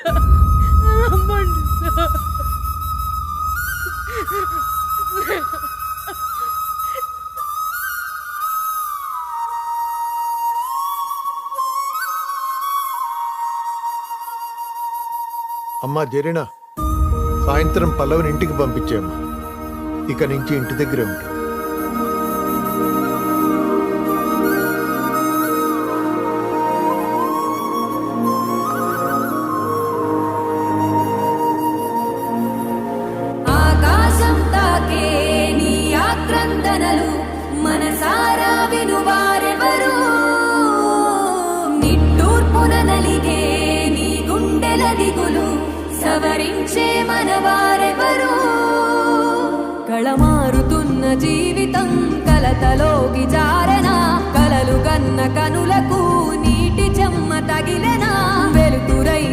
రమ్మండి sir. అమ్మా జరీనా, సాయంత్రం పల్లవిని ఇంటికి పంపించేయమ్మా. ఇక నుంచి ఇంటి దగ్గరే ఉంటా. ఆకాశం తాకే నీ ఆక్రందనలు మనసారా వినువారెవరు? నిట్టూర్పున నలిగే నీ గుండెల దిగులు సవరించే మనవారెవరు? కళమారుతున్న జీవితం కలతలోకి జారన, కలలు కన్న కనులకు నీటి చెమ్మ తగిలెనా? వెలుతురైన